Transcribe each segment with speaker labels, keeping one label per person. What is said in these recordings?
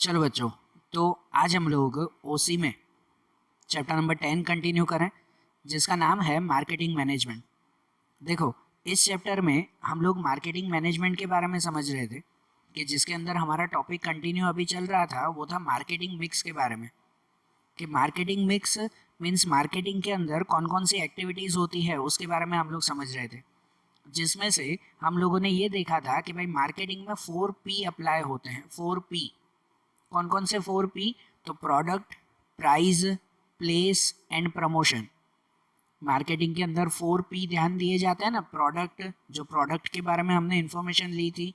Speaker 1: चलो बच्चों, तो आज हम लोग ओसी में चैप्टर नंबर 10 कंटिन्यू करें, जिसका नाम है मार्केटिंग मैनेजमेंट। देखो, इस चैप्टर में हम लोग मार्केटिंग मैनेजमेंट के बारे में समझ रहे थे कि जिसके अंदर हमारा टॉपिक कंटिन्यू अभी चल रहा था वो था मार्केटिंग मिक्स के बारे में। कि मार्केटिंग मिक्स मीन्स मार्केटिंग के अंदर कौन कौन सी एक्टिविटीज़ होती है उसके बारे में हम लोग समझ रहे थे, जिसमें से हम लोगों ने ये देखा था कि भाई मार्केटिंग में 4P अप्लाई होते हैं। 4P कौन कौन से 4P? तो product, price, place and promotion. Marketing के अंदर 4P ध्यान दिए जाते हैं ना। प्रोडक्ट, जो प्रोडक्ट के बारे में हमने इंफॉर्मेशन ली थी।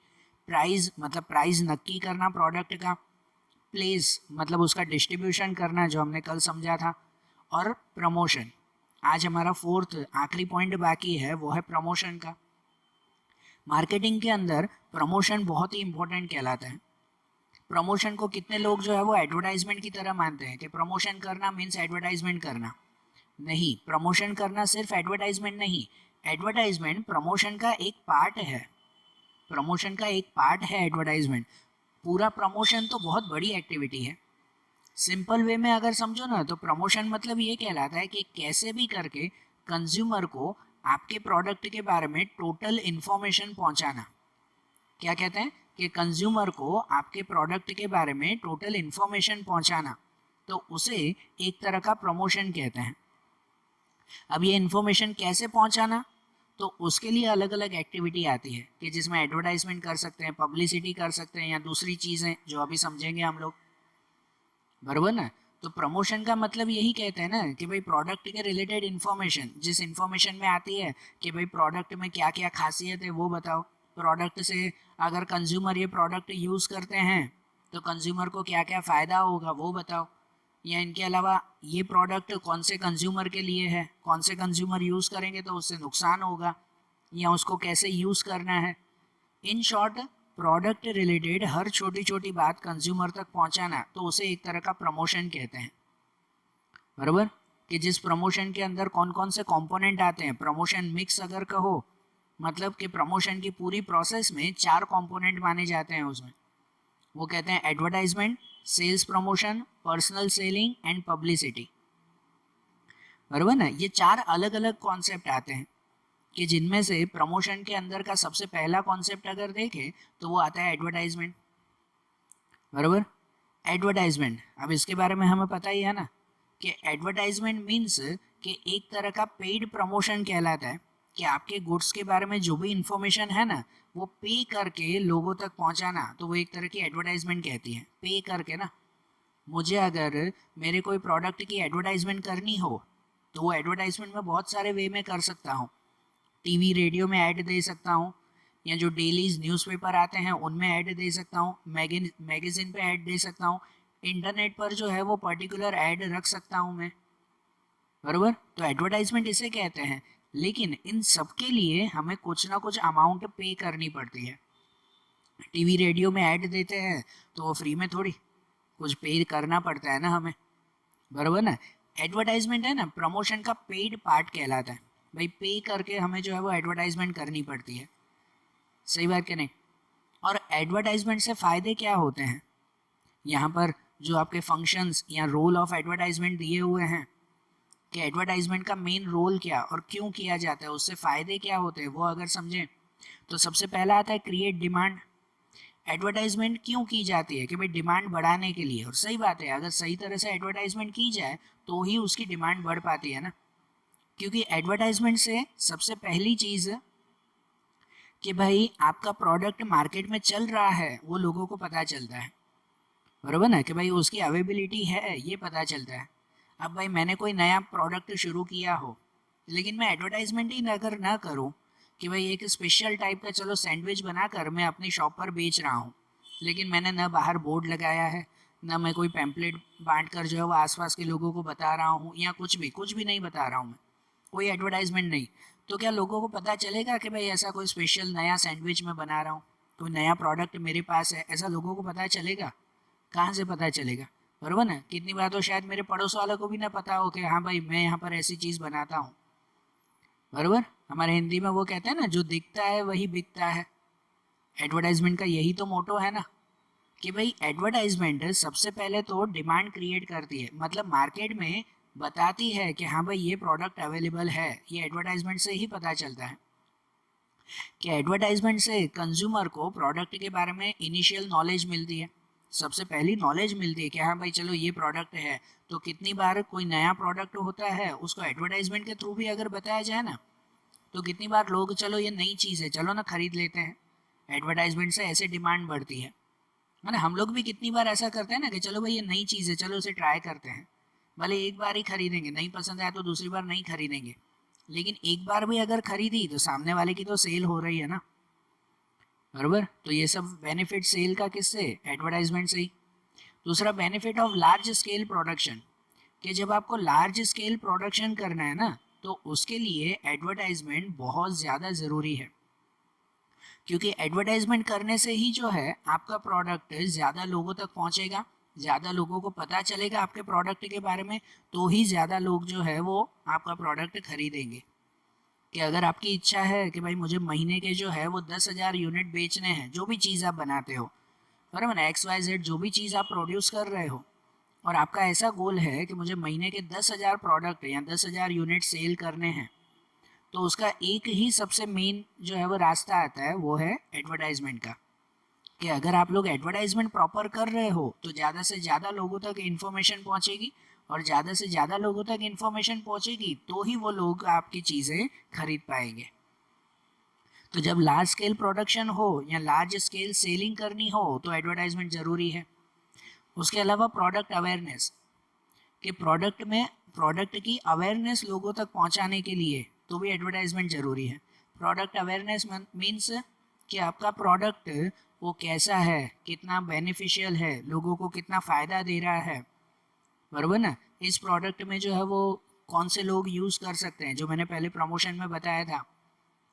Speaker 1: प्राइस मतलब प्राइस नक्की करना प्रोडक्ट का। प्लेस मतलब उसका डिस्ट्रीब्यूशन करना, जो हमने कल समझा था। और प्रमोशन, आज हमारा फोर्थ आखिरी पॉइंट बाकी है, वो है प्रमोशन का। मार्केटिंग के अंदर प्रमोशन बहुत ही इंपॉर्टेंट कहलाता है। प्रमोशन को कितने लोग जो है वो एडवर्टाइजमेंट की तरह मानते हैं कि प्रमोशन करना मीन्स एडवर्टाइजमेंट करना। नहीं, प्रमोशन करना सिर्फ एडवर्टाइजमेंट नहीं, एडवर्टाइजमेंट प्रमोशन का एक पार्ट है। प्रमोशन का एक पार्ट है एडवर्टाइजमेंट। पूरा प्रमोशन तो बहुत बड़ी एक्टिविटी है। सिंपल वे में अगर समझो ना, तो प्रमोशन मतलब ये कहलाता है कि कैसे भी करके कंज्यूमर को आपके प्रोडक्ट के बारे में टोटल इन्फॉर्मेशन पहुंचाना। क्या कहते हैं? कि कंज्यूमर को आपके प्रोडक्ट के बारे में टोटल इन्फॉर्मेशन पहुंचाना, तो उसे एक तरह का प्रमोशन कहते हैं। अब ये इन्फॉर्मेशन कैसे पहुंचाना, तो उसके लिए अलग अलग एक्टिविटी आती है कि जिसमें एडवर्टाइजमेंट कर सकते हैं, पब्लिसिटी कर सकते हैं, या दूसरी चीज़ें जो अभी समझेंगे हम लोग, बराबर ना। तो प्रमोशन का मतलब यही कहते हैं ना कि भाई प्रोडक्ट के रिलेटेड इन्फॉर्मेशन, जिस इन्फॉर्मेशन में आती है कि भाई प्रोडक्ट में क्या क्या खासियत है वो बताओ। प्रोडक्ट से अगर कंज्यूमर ये प्रोडक्ट यूज़ करते हैं तो कंज्यूमर को क्या क्या फ़ायदा होगा वो बताओ। या इनके अलावा ये प्रोडक्ट कौन से कंज्यूमर के लिए है, कौन से कंज्यूमर यूज़ करेंगे तो उससे नुकसान होगा, या उसको कैसे यूज़ करना है। इन शॉर्ट, प्रोडक्ट रिलेटेड हर छोटी छोटी बात कंज्यूमर तक पहुंचाना, तो उसे एक तरह का प्रमोशन कहते हैं, बराबर। कि जिस प्रमोशन के अंदर कौन कौन से कंपोनेंट आते हैं, प्रमोशन मिक्स अगर कहो, मतलब कि प्रमोशन की पूरी प्रोसेस में 4 कंपोनेंट माने जाते हैं उसमें। वो कहते हैं advertisement, sales promotion, personal selling and publicity, बराबर ना। ये 4 अलग अलग कॉन्सेप्ट आते हैं कि जिनमें से प्रमोशन के अंदर का सबसे पहला कॉन्सेप्ट अगर देखें तो वो आता है एडवर्टाइजमेंट, बराबर। एडवर्टाइजमेंट, अब इसके बारे में हमें पता ही है ना कि एडवर्टाइजमेंट मीन्स कि एक तरह का पेड प्रमोशन कहलाता है कि आपके गुड्स के बारे में जो भी इंफॉर्मेशन है ना, वो पे करके लोगों तक पहुंचाना, तो वो एक तरह की एडवर्टाइजमेंट कहती है। पे करके ना, मुझे अगर मेरे कोई प्रोडक्ट की एडवर्टाइजमेंट करनी हो तो वो एडवर्टाइजमेंट मैं बहुत सारे वे में कर सकता हूँ। टीवी रेडियो में ऐड दे सकता हूँ, या जो डेलीज न्यूज़पेपर आते हैं उनमें ऐड दे सकता हूँ, मैगजीन पे ऐड दे सकता हूँ, इंटरनेट पर जो है वो पर्टिकुलर ऐड रख सकता हूँ मैं, बराबर। तो एडवर्टाइजमेंट इसे कहते हैं। लेकिन इन सब के लिए हमें कुछ ना कुछ अमाउंट पे करनी पड़ती है। टीवी रेडियो में ऐड देते हैं तो वो फ्री में थोड़ी, कुछ पे करना पड़ता है ना हमें, बराबर ना। एडवर्टाइजमेंट है ना, प्रमोशन का पेड पार्ट कहलाता है। भाई पे करके हमें जो है वो एडवर्टाइजमेंट करनी पड़ती है, सही बात कि नहीं। और एडवर्टाइजमेंट से फ़ायदे क्या होते हैं, यहाँ पर जो आपके फंक्शंस या रोल ऑफ एडवर्टाइजमेंट दिए हुए हैं कि एडवर्टाइजमेंट का मेन रोल क्या और क्यों किया जाता है, उससे फ़ायदे क्या होते हैं, वो अगर समझें तो सबसे पहला आता है क्रिएट डिमांड। एडवर्टाइजमेंट क्यों की जाती है? कि भाई डिमांड बढ़ाने के लिए। और सही बात है, अगर सही तरह से एडवर्टाइजमेंट की जाए तो ही उसकी डिमांड बढ़ पाती है ना। क्योंकि एडवर्टाइजमेंट से सबसे पहली चीज़ कि भाई आपका प्रोडक्ट मार्केट में चल रहा है वो लोगों को पता चलता है, बराबर ना। कि भाई उसकी अवेलेबिलिटी है ये पता चलता है। अब भाई मैंने कोई नया प्रोडक्ट शुरू किया हो, लेकिन मैं एडवर्टाइजमेंट ही अगर ना करूं कि भाई एक स्पेशल टाइप का चलो सैंडविच बनाकर मैं अपनी शॉप पर बेच रहा हूँ, लेकिन मैंने ना बाहर बोर्ड लगाया है, ना मैं कोई पैम्पलेट बांट कर जो है वो आसपास के लोगों को बता रहा हूँ, या कुछ भी नहीं बता रहा हूँ मैं, कोई एडवर्टाइजमेंट नहीं, तो क्या लोगों को पता चलेगा कि भाई ऐसा कोई स्पेशल नया सैंडविच मैं बना रहा हूँ, कोई नया प्रोडक्ट मेरे पास है, ऐसा लोगों को पता चलेगा? कहाँ से पता चलेगा, बराबर ना। कितनी बार तो शायद मेरे पड़ोस वालों को भी ना पता हो कि हाँ भाई मैं यहाँ पर ऐसी चीज़ बनाता हूँ, बराबर। हमारे हिंदी में वो कहते हैं ना, जो दिखता है वही बिकता है। एडवर्टाइजमेंट का यही तो मोटो है ना, कि भाई एडवर्टाइजमेंट सबसे पहले तो डिमांड क्रिएट करती है, मतलब मार्केट में बताती है कि हाँ भाई ये प्रोडक्ट अवेलेबल है। ये एडवर्टाइजमेंट से ही पता चलता है कि एडवर्टाइजमेंट से कंज्यूमर को प्रोडक्ट के बारे में इनिशियल नॉलेज मिलती है। सबसे पहली नॉलेज मिलती है कि हाँ भाई चलो ये प्रोडक्ट है। तो कितनी बार कोई नया प्रोडक्ट होता है उसको एडवर्टाइजमेंट के थ्रू भी अगर बताया जाए ना, तो कितनी बार लोग चलो ये नई चीज़ है चलो ना खरीद लेते हैं। एडवर्टाइजमेंट से ऐसे डिमांड बढ़ती है ना। हम लोग भी कितनी बार ऐसा करते हैं ना कि चलो भाई ये नई चीज़ है चलो उसे ट्राई करते हैं। भले एक बार ही खरीदेंगे, नहीं पसंद आया तो दूसरी बार नहीं खरीदेंगे, लेकिन एक बार भी अगर खरीदी तो सामने वाले की तो सेल हो रही है ना, बराबर। तो ये सब बेनिफिट सेल का किससे, एडवर्टाइजमेंट से ही। दूसरा benefit of large scale production, कि जब आपको लार्ज स्केल प्रोडक्शन करना है ना तो उसके लिए एडवर्टाइजमेंट बहुत ज़्यादा ज़रूरी है, क्योंकि एडवर्टाइजमेंट करने से ही जो है आपका प्रोडक्ट ज़्यादा लोगों तक पहुंचेगा, ज़्यादा लोगों को पता चलेगा आपके प्रोडक्ट के बारे में, तो ही ज़्यादा लोग जो है वो आपका प्रोडक्ट खरीदेंगे। कि अगर आपकी इच्छा है कि भाई मुझे महीने के जो है वो 10,000 यूनिट बेचने हैं, जो भी चीज़ आप बनाते हो, बराबर ना, XYZ जो भी चीज़ आप प्रोड्यूस कर रहे हो, और आपका ऐसा गोल है कि मुझे महीने के 10,000 प्रोडक्ट या 10,000 यूनिट सेल करने हैं, तो उसका एक ही सबसे मेन जो है वो रास्ता आता है, वो है एडवर्टाइजमेंट का। कि अगर आप लोग एडवर्टाइजमेंट प्रॉपर कर रहे हो तो ज़्यादा से ज़्यादा लोगों तक इन्फॉर्मेशन पहुंचेगी, और ज़्यादा से ज़्यादा लोगों तक इन्फॉर्मेशन पहुंचेगी तो ही वो लोग आपकी चीज़ें खरीद पाएंगे। तो जब लार्ज स्केल प्रोडक्शन हो या लार्ज स्केल सेलिंग करनी हो तो एडवर्टाइजमेंट ज़रूरी है। उसके अलावा प्रोडक्ट अवेयरनेस, कि प्रोडक्ट की अवेयरनेस लोगों तक पहुंचाने के लिए तो भी एडवर्टाइजमेंट ज़रूरी है। प्रोडक्ट अवेयरनेस मीन्स कि आपका प्रोडक्ट वो कैसा है, कितना बेनिफिशियल है, लोगों को कितना फ़ायदा दे रहा है, बराबर ना। इस प्रोडक्ट में जो है वो कौन से लोग यूज़ कर सकते हैं, जो मैंने पहले प्रमोशन में बताया था।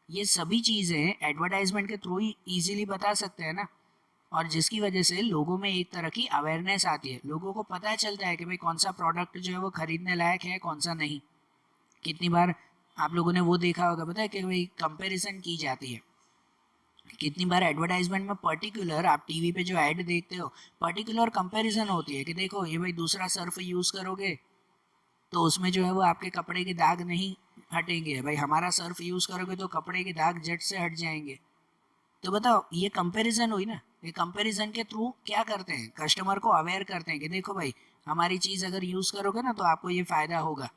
Speaker 1: ये सभी चीज़ें एडवर्टाइजमेंट के थ्रू ही ईजिली बता सकते हैं ना, और जिसकी वजह से लोगों में एक तरह की अवेयरनेस आती है, लोगों को पता चलता है कि भाई कौन सा प्रोडक्ट जो है वो खरीदने लायक है, कौन सा नहीं। कितनी बार आप लोगों ने वो देखा होगा, पता है कि भाई कंपैरिजन की जाती है। कितनी बार एडवर्टाइजमेंट में पर्टिकुलर, आप टीवी पे जो ऐड देखते हो, पर्टिकुलर कंपैरिजन होती है कि देखो ये भाई दूसरा सर्फ यूज़ करोगे तो उसमें जो है वो आपके कपड़े के दाग नहीं हटेंगे, भाई हमारा सर्फ यूज़ करोगे तो कपड़े के दाग झट से हट जाएंगे। तो बताओ ये कंपैरिजन हुई ना। ये कंपैरिजन के थ्रू क्या करते हैं, कस्टमर को अवेयर करते हैं कि देखो भाई हमारी चीज़ अगर यूज़ करोगे ना तो आपको ये फ़ायदा होगा,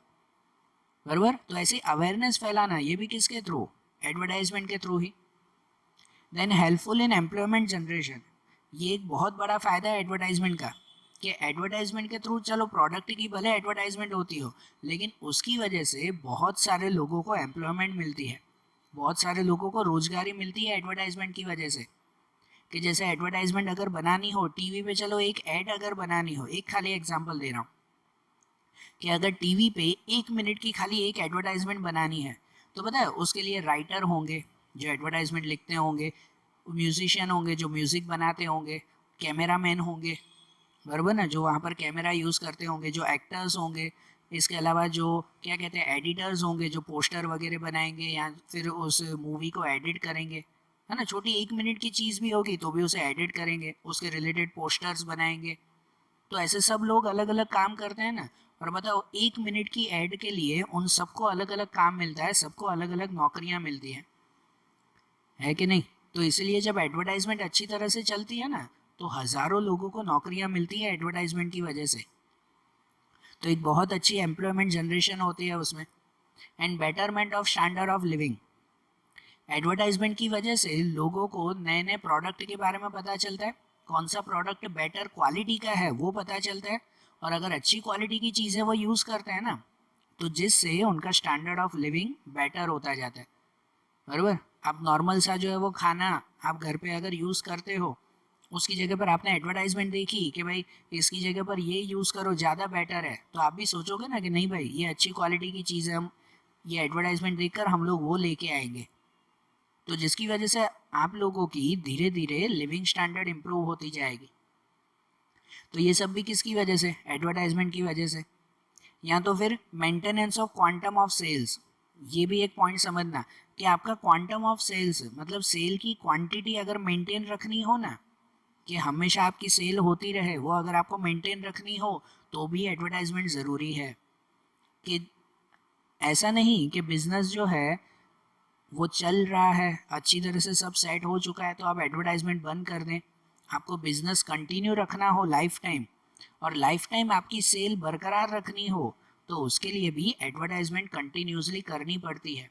Speaker 1: बराबर। तो ऐसी अवेयरनेस फैलाना ये भी किसके थ्रू, एडवर्टाइजमेंट के थ्रू ही। Then helpful in employment generation, ये एक बहुत बड़ा फ़ायदा है एडवर्टाइजमेंट का, कि एडवर्टाइजमेंट के थ्रू चलो प्रोडक्ट की भले एडवर्टाइजमेंट होती हो, लेकिन उसकी वजह से बहुत सारे लोगों को एम्प्लॉयमेंट मिलती है, बहुत सारे लोगों को रोजगारी मिलती है एडवर्टाइजमेंट की वजह से। कि जैसे एडवर्टाइजमेंट अगर बनानी हो टीवी पे, चलो एक ऐड अगर बनानी हो, एक खाली एग्जांपल दे रहा हूँ, कि अगर टीवी पे 1 मिनट की खाली एक एडवर्टाइजमेंट बनानी है, तो पता है उसके लिए राइटर होंगे जो एडवर्टाइजमेंट लिखते होंगे, म्यूजिशियन होंगे जो म्यूज़िक बनाते होंगे, कैमरा मैन होंगे, बराबर ना, जो वहाँ पर कैमरा यूज़ करते होंगे, जो एक्टर्स होंगे, इसके अलावा जो क्या कहते हैं एडिटर्स होंगे जो पोस्टर वगैरह बनाएंगे या फिर उस मूवी को एडिट करेंगे, है ना। छोटी 1 मिनट की चीज़ भी होगी तो भी उसे एडिट करेंगे, उसके रिलेटेड पोस्टर्स बनाएंगे। तो ऐसे सब लोग अलग अलग काम करते हैं ना। और बताओ 1 मिनट की एड के लिए उन सबको अलग अलग काम मिलता है, सबको अलग अलग नौकरियां मिलती हैं, है कि नहीं। तो इसलिए जब एडवर्टाइजमेंट अच्छी तरह से चलती है ना तो हज़ारों लोगों को नौकरियां मिलती है एडवर्टाइजमेंट की वजह से। तो एक बहुत अच्छी एम्प्लॉयमेंट जनरेशन होती है उसमें। And betterment of standard of living, advertisement की वजह से लोगों को नए नए प्रोडक्ट के बारे में पता चलता है, कौन सा प्रोडक्ट बेटर क्वालिटी का है वो पता चलता है, और अगर अच्छी क्वालिटी की चीज़ें वो यूज़ करते हैं ना तो जिससे उनका स्टैंडर्ड ऑफ लिविंग बेटर होता जाता है, बराबर। आप नॉर्मल सा जो है वो खाना आप घर पे अगर यूज़ करते हो, उसकी जगह पर आपने एडवर्टाइजमेंट देखी कि भाई इसकी जगह पर ये यूज़ करो ज़्यादा बेटर है, तो आप भी सोचोगे ना कि नहीं भाई ये अच्छी क्वालिटी की चीज़ है, हम ये एडवर्टाइजमेंट देखकर हम लोग वो लेके आएंगे। तो जिसकी वजह से आप लोगों की धीरे धीरे लिविंग स्टैंडर्ड इम्प्रूव होती जाएगी। तो ये सब भी किसकी वजह से, एडवर्टाइजमेंट की वजह से। या तो फिर maintenance of quantum of sales, ये भी एक पॉइंट समझना कि आपका क्वांटम ऑफ सेल्स मतलब सेल की क्वांटिटी अगर मेंटेन रखनी हो ना, कि हमेशा आपकी सेल होती रहे, वो अगर आपको मेंटेन रखनी हो तो भी एडवर्टाइजमेंट ज़रूरी है। कि ऐसा नहीं कि बिजनेस जो है वो चल रहा है, अच्छी तरह से सब सेट हो चुका है तो आप एडवर्टाइजमेंट बंद कर दें। आपको बिजनेस कंटिन्यू रखना हो लाइफ टाइम, और लाइफ टाइम आपकी सेल बरकरार रखनी हो, तो उसके लिए भी एडवर्टाइजमेंट कंटिन्यूसली करनी पड़ती है।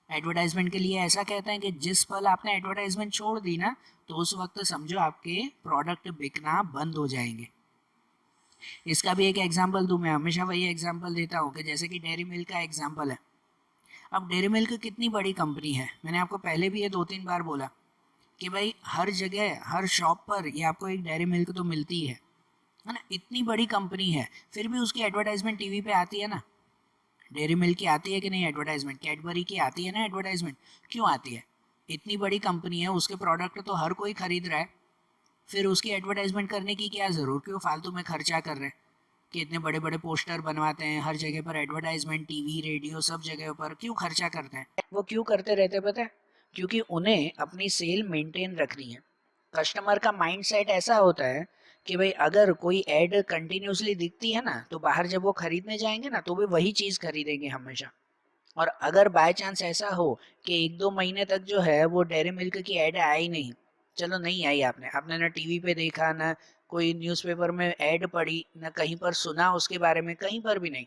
Speaker 1: एडवर्टाइजमेंट के लिए ऐसा कहते हैं कि जिस पल आपने एडवर्टाइजमेंट छोड़ दी ना, तो उस वक्त समझो आपके प्रोडक्ट बिकना बंद हो जाएंगे। इसका भी एक एग्जांपल दूं, मैं हमेशा वही एग्जांपल देता हूँ कि जैसे कि डेयरी मिल्क का एग्जांपल है। अब डेयरी मिल्क कितनी बड़ी कंपनी है, मैंने आपको पहले भी ये 2-3 बार बोला कि भाई हर जगह हर शॉप पर ये आपको एक डेयरी मिल्क तो मिलती है ना। इतनी बड़ी कंपनी है, फिर भी उसकी एडवर्टाइजमेंट टीवी पे आती है ना। डेयरी मिल्क की आती है कि नहीं एडवर्टाइजमेंट, कैडबरी की आती है ना एडवर्टाइजमेंट। क्यों आती है? इतनी बड़ी कंपनी है, उसके प्रोडक्ट तो हर कोई खरीद रहा है, फिर उसकी एडवर्टाइजमेंट करने की क्या ज़रूरत, क्यों फालतू में खर्चा कर रहे हैं कि इतने बड़े बड़े पोस्टर बनवाते हैं, हर जगह पर एडवर्टाइजमेंट, टीवी रेडियो सब जगह पर क्यों खर्चा करते हैं? वो क्यों करते रहते पता है? क्योंकि उन्हें अपनी सेल मेंटेन रखनी है। कस्टमर का माइंडसेट ऐसा होता है कि भाई अगर कोई ऐड कंटिन्यूसली दिखती है ना, तो बाहर जब वो खरीदने जाएंगे ना तो भी वही चीज़ खरीदेंगे हमेशा। और अगर बाय चांस ऐसा हो कि 1-2 महीने तक जो है वो डेयरी मिल्क की ऐड आई नहीं, चलो नहीं आई, आपने आपने ना टीवी पे देखा, ना कोई न्यूज़पेपर में ऐड पढ़ी, ना कहीं पर सुना उसके बारे में, कहीं पर भी नहीं,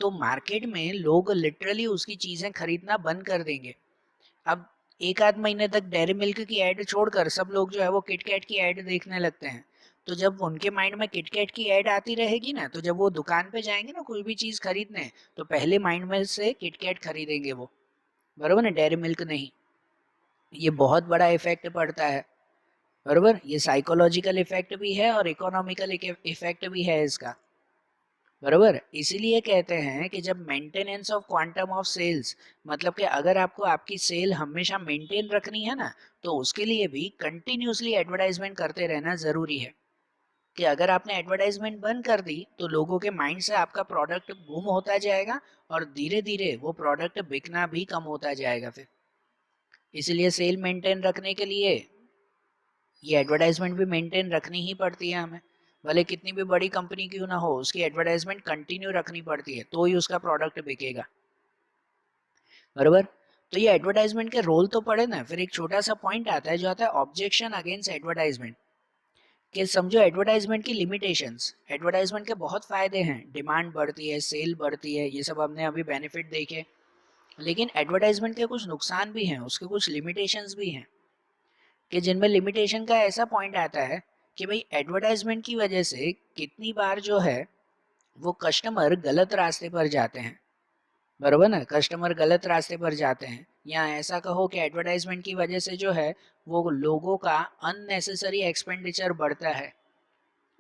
Speaker 1: तो मार्केट में लोग लिटरली उसकी चीज़ें खरीदना बंद कर देंगे। अब 1-8 महीने तक डेयरी मिल्क की ऐड छोड़कर सब लोग जो है वो किटकैट की ऐड देखने लगते हैं। तो जब उनके माइंड में किटकैट की ऐड आती रहेगी ना, तो जब वो दुकान पे जाएंगे ना कोई भी चीज़ खरीदने, तो पहले माइंड में से किटकैट खरीदेंगे वो, बरोबर ना, डेयरी मिल्क नहीं। ये बहुत बड़ा इफेक्ट पड़ता है, बरोबर। ये साइकोलॉजिकल इफेक्ट भी है और इकोनॉमिकल इफेक्ट भी है इसका, बरोबर। इसीलिए कहते हैं कि जब maintenance of quantum of sales, मतलब कि अगर आपको आपकी सेल हमेशा मेंटेन रखनी है ना, तो उसके लिए भी कंटिन्यूसली एडवर्टाइजमेंट करते रहना ज़रूरी है। कि अगर आपने एडवर्टाइजमेंट बंद कर दी तो लोगों के माइंड से आपका प्रोडक्ट गुम होता जाएगा, और धीरे धीरे वो प्रोडक्ट बिकना भी कम होता जाएगा फिर। इसलिए सेल मेंटेन रखने के लिए ये एडवर्टाइजमेंट भी मेंटेन रखनी ही पड़ती है हमें। भले कितनी भी बड़ी कंपनी क्यों ना हो, उसकी एडवर्टाइजमेंट कंटिन्यू रखनी पड़ती है, तो ही उसका प्रोडक्ट बिकेगा, बरोबर। तो ये एडवर्टाइजमेंट के रोल तो पड़े ना, फिर एक छोटा सा पॉइंट आता है जो आता है ऑब्जेक्शन अगेंस्ट एडवर्टाइजमेंट। कि समझो एडवर्टाइजमेंट की लिमिटेशंस। एडवर्टाइजमेंट के बहुत फायदे हैं, डिमांड बढ़ती है, सेल बढ़ती है, ये सब हमने अभी बेनिफिट देखे। लेकिन एडवर्टाइजमेंट के कुछ नुकसान भी हैं, उसके कुछ लिमिटेशंस भी हैं। कि जिनमें लिमिटेशन का ऐसा पॉइंट आता है कि भाई एडवर्टाइजमेंट की वजह से कितनी बार जो है वो कस्टमर गलत रास्ते पर जाते हैं, बरोबर ना, कस्टमर गलत रास्ते पर जाते हैं। या ऐसा कहो कि एडवर्टाइजमेंट की वजह से जो है वो लोगों का अननेसेसरी एक्सपेंडिचर बढ़ता है,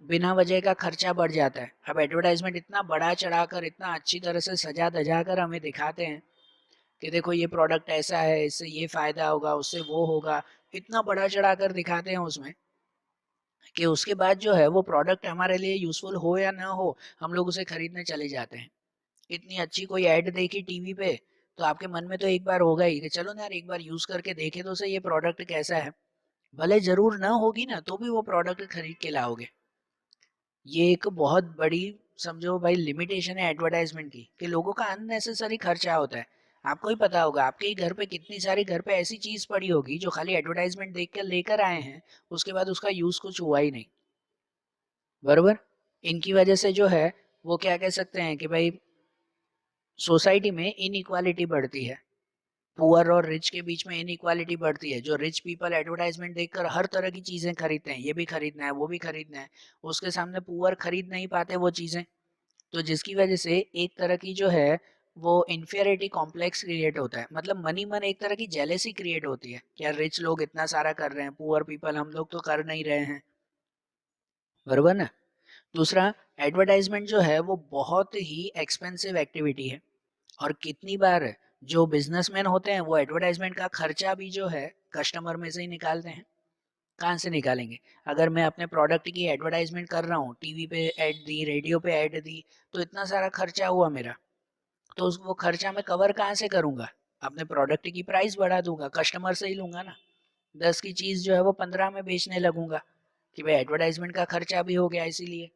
Speaker 1: बिना वजह का खर्चा बढ़ जाता है। अब एडवर्टाइजमेंट इतना बड़ा चढ़ाकर, इतना अच्छी तरह से सजा धजा कर हमें दिखाते हैं कि देखो ये प्रोडक्ट ऐसा है, इससे ये फायदा होगा, उससे वो होगा, इतना बड़ा चढ़ाकर दिखाते हैं उसमें, कि उसके बाद जो है वो प्रोडक्ट हमारे लिए यूजफुल हो या ना हो, हम लोग उसे खरीदने चले जाते हैं। इतनी अच्छी कोई ऐड देखी टीवी पे, तो आपके मन में तो एक बार होगा ही कि चलो ना यार एक बार यूज करके देखे तो सही ये प्रोडक्ट कैसा है। भले जरूर ना होगी ना, तो भी वो प्रोडक्ट खरीद के लाओगे। ये एक बहुत बड़ी, समझो भाई, लिमिटेशन है एडवर्टाइजमेंट की, कि लोगों का अननेसेसरी खर्चा होता है। आपको ही पता होगा आपके ही घर पे कितनी सारी घर पे ऐसी चीज पड़ी होगी जो खाली एडवर्टाइजमेंट देख कर लेकर आए हैं, उसके बाद उसका यूज कुछ हुआ ही नहीं, बरोबर। इनकी वजह से जो है वो क्या कह सकते हैं कि भाई सोसाइटी में इनइक्वालिटी बढ़ती है, पुअर और रिच के बीच में इनइक्वालिटी बढ़ती है। जो रिच पीपल एडवर्टाइजमेंट देखकर हर तरह की चीजें खरीदते हैं, ये भी खरीदना है वो भी खरीदना है, उसके सामने पुअर खरीद नहीं पाते वो चीजें। तो जिसकी वजह से एक तरह की जो है वो इन्फीरियरिटी कॉम्प्लेक्स क्रिएट होता है, मतलब मनी मन एक तरह की जेलेसी क्रिएट होती है कि यार रिच लोग इतना सारा कर रहे हैं, पुअर पीपल हम लोग तो कर नहीं रहे हैं, बरोबर ना। दूसरा, एडवर्टाइजमेंट जो है वो बहुत ही एक्सपेंसिव एक्टिविटी है, और कितनी बार जो बिजनेसमैन होते हैं वो एडवर्टाइजमेंट का खर्चा भी जो है कस्टमर में से ही निकालते हैं। कहाँ से निकालेंगे? अगर मैं अपने प्रोडक्ट की एडवर्टाइजमेंट कर रहा हूँ, टीवी पे ऐड दी, रेडियो पे ऐड दी, तो इतना सारा खर्चा हुआ मेरा, तो वो खर्चा मैं कवर कहाँ से करूंगा? अपने प्रोडक्ट की प्राइस बढ़ा दूंगा, कस्टमर से ही लूंगा ना। 10 की चीज जो है वो 15 में बेचने लगूंगा, कि भाई एडवर्टाइजमेंट का खर्चा भी हो गया इसीलिए।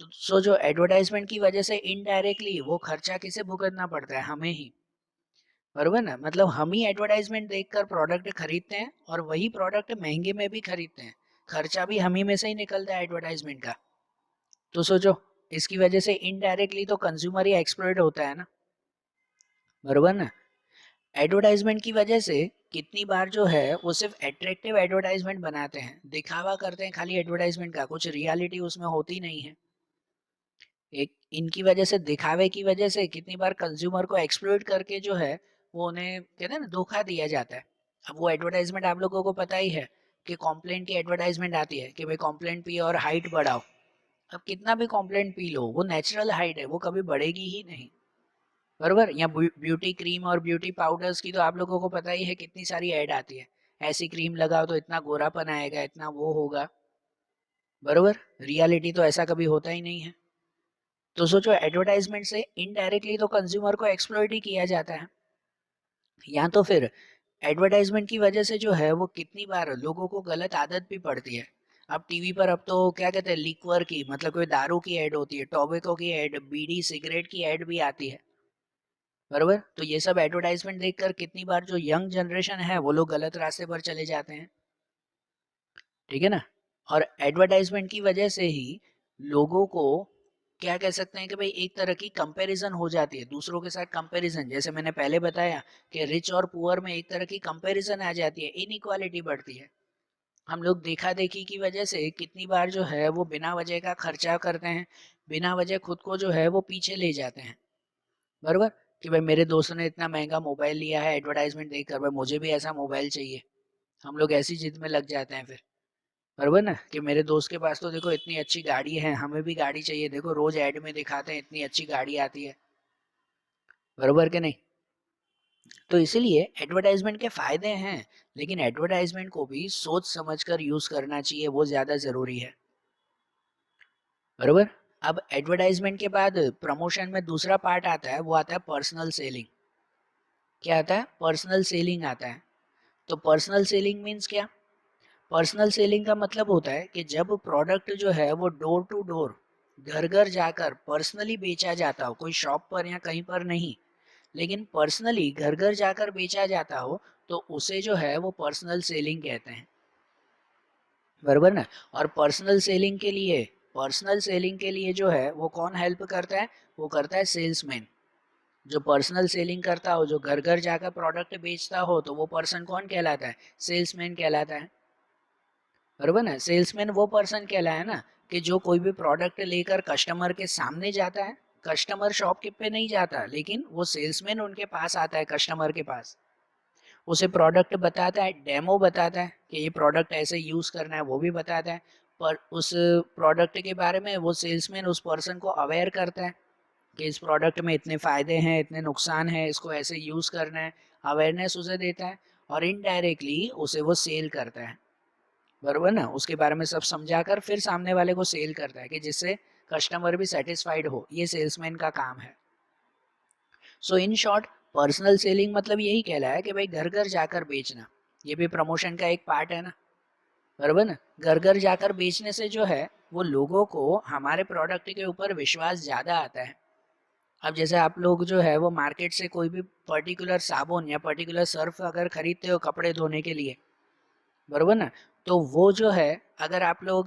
Speaker 1: तो सो जो एडवर्टाइजमेंट की वजह से इनडायरेक्टली वो खर्चा किसे भुगतना पड़ता है, हमें ही, बरोबर ना। मतलब हम ही एडवर्टाइजमेंट देखकर प्रोडक्ट खरीदते हैं और वही प्रोडक्ट महंगे में भी खरीदते हैं, खर्चा भी हम ही में से ही निकलता है एडवर्टाइजमेंट का। तो सोचो, इसकी वजह से इनडायरेक्टली तो कंज्यूमर ही एक्सप्लॉइट होता है ना, बरोबर ना। एडवर्टाइजमेंट की वजह से कितनी बार जो है वो सिर्फ एट्रैक्टिव एडवर्टाइजमेंट बनाते हैं, दिखावा करते हैं खाली एडवर्टाइजमेंट का, कुछ रियलिटी उसमें होती नहीं है। एक इनकी वजह से, दिखावे की वजह से कितनी बार कंज्यूमर को एक्सप्लॉइट करके जो है वो उन्हें कहते हैं ना धोखा दिया जाता है। अब वो एडवर्टाइजमेंट आप लोगों को पता ही है कि कॉम्प्लेंट की एडवर्टाइजमेंट आती है कि भाई कॉम्प्लेंट पिए और हाइट बढ़ाओ। अब कितना भी कॉम्प्लेंट पी लो, वो नेचुरल हाइट है, वो कभी बढ़ेगी ही नहीं, बरोबर। या ब्यूटी क्रीम और ब्यूटी पाउडर्स की तो आप लोगों को पता ही है कितनी सारी ऐड आती है, ऐसी क्रीम लगाओ तो इतना गोरापन आएगा, इतना वो होगा, बरोबर। रियलिटी तो ऐसा कभी होता ही नहीं है। तो सोचो, एडवर्टाइजमेंट से इनडायरेक्टली तो कंज्यूमर को एक्सप्लॉइट ही किया जाता है। या तो फिर एडवर्टाइजमेंट की वजह से जो है वो कितनी बार लोगों को गलत आदत भी पड़ती है। अब टीवी पर अब तो क्या कहते हैं, लिक्वर की, मतलब कोई दारू की ऐड होती है, टोबैको की ऐड, बीड़ी सिगरेट की ऐड भी आती है, बरोबर। तो ये सब एडवर्टाइजमेंट देखकर कितनी बार जो यंग जनरेशन है वो लोग गलत रास्ते पर चले जाते हैं, ठीक है ना। और एडवर्टाइजमेंट की वजह से ही लोगों को क्या कह सकते हैं कि भाई एक तरह की कंपैरिजन हो जाती है, दूसरों के साथ कंपैरिजन, जैसे मैंने पहले बताया कि रिच और पुअर में एक तरह की कंपैरिजन आ जाती है, इनइक्वालिटी बढ़ती है। हम लोग देखा देखी की वजह से कितनी बार जो है वो बिना वजह का खर्चा करते हैं, बिना वजह खुद को जो है वो पीछे ले जाते हैं, बरोबर। कि भाई मेरे दोस्त ने इतना महंगा मोबाइल लिया है, एडवर्टाइजमेंट देखकर भाई मुझे भी ऐसा मोबाइल चाहिए, हम लोग ऐसी जिद में लग जाते हैं फिर, बरोबर ना। कि मेरे दोस्त के पास तो देखो इतनी अच्छी गाड़ी है, हमें भी गाड़ी चाहिए, देखो रोज ऐड में दिखाते हैं इतनी अच्छी गाड़ी आती है, बरोबर के नहीं। तो इसीलिए एडवर्टाइजमेंट के फायदे हैं, लेकिन एडवर्टाइजमेंट को भी सोच समझकर यूज करना चाहिए, वो ज्यादा जरूरी है, बरोबर। अब एडवर्टाइजमेंट के बाद प्रमोशन में दूसरा पार्ट आता है, वो आता है पर्सनल सेलिंग। क्या आता है? पर्सनल सेलिंग आता है। तो पर्सनल सेलिंग मीन्स क्या? पर्सनल सेलिंग का मतलब होता है कि जब प्रोडक्ट जो है वो डोर टू डोर, घर घर जाकर पर्सनली बेचा जाता हो, कोई शॉप पर या कहीं पर नहीं, लेकिन पर्सनली घर घर जाकर बेचा जाता हो, तो उसे जो है वो पर्सनल सेलिंग कहते हैं, बरोबर ना। और पर्सनल सेलिंग के लिए जो है वो कौन हेल्प करता है? वो करता है सेल्समैन। जो पर्सनल सेलिंग करता हो, जो घर घर जाकर प्रोडक्ट बेचता हो, तो वो पर्सन कौन कहलाता है? सेल्समैन कहलाता है, बरोबर ना। सेल्समैन वो पर्सन कहलाया ना कि जो कोई भी प्रोडक्ट लेकर कस्टमर के सामने जाता है, कस्टमर शॉप पे नहीं जाता, लेकिन वो सेल्समैन उनके पास आता है, कस्टमर के पास, उसे प्रोडक्ट बताता है, डेमो बताता है कि ये प्रोडक्ट ऐसे यूज़ करना है, वो भी बताता है। पर उस प्रोडक्ट के बारे में वो सेल्समैन उस पर्सन को अवेयर करता है कि इस प्रोडक्ट में इतने फ़ायदे हैं, इतने नुकसान हैं, इसको ऐसे यूज़ करना है, अवेयरनेस उसे देता है, और इनडायरेक्टली उसे वो सेल करता है, बरोबर ना। उसके बारे में सब समझाकर फिर सामने वाले को सेल करता है कि जिससे कस्टमर भी सेटिस्फाइड हो, ये सेल्समैन का काम है। सो इन शॉर्ट, पर्सनल सेलिंग मतलब यही कहला है कि भाई घर घर जाकर बेचना, ये भी प्रमोशन का एक पार्ट है ना, बरोबर ना। घर घर जाकर बेचने से जो है वो लोगों को हमारे प्रोडक्ट के ऊपर विश्वास ज़्यादा आता है। अब जैसे आप लोग जो है वो मार्केट से कोई भी पर्टिकुलर साबुन या पर्टिकुलर सर्फ अगर खरीदते हो कपड़े धोने के लिए, बरोबर ना, तो वो जो है, अगर आप लोग